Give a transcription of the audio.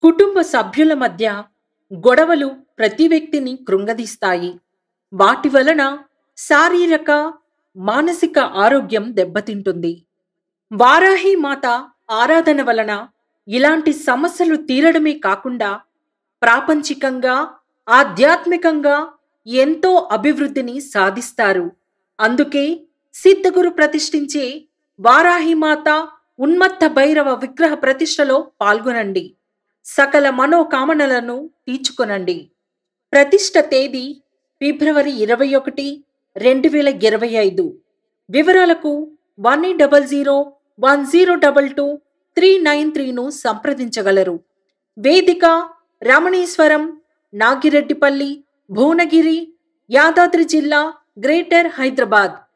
కుటుంబ సభ్యుల మధ్య గొడవలు ప్రతి వ్యక్తిని కృంగదీస్తాయి. వాటి వలన శారీరక, మానసిక ఆరోగ్యం దెబ్బతింటుంది. వారాహి మాత ఆరాధన వలన ఇలాంటి సమస్యలు తీరడమే కాకుండా ప్రాపంచికంగా, ఆధ్యాత్మికంగా ఎంతో అభివృద్ధిని సాధిస్తారు. అందుకే సిద్ధగురు ప్రతిష్ఠించే వారాహిమాత ఉన్మత్త భైరవ విగ్రహ ప్రతిష్టలో పాల్గొనండి. సకల మనోకామనలను తీర్చుకొనండి. ప్రతిష్ఠ తేదీ ఫిబ్రవరి 21, 2025. వివరాలకు 1800 1022 సంప్రదించగలరు. వేదిక రమణేశ్వరం, నాగిరెడ్డిపల్లి, భువనగిరి, యాదాద్రి జిల్లా, గ్రేటర్ హైదరాబాద్.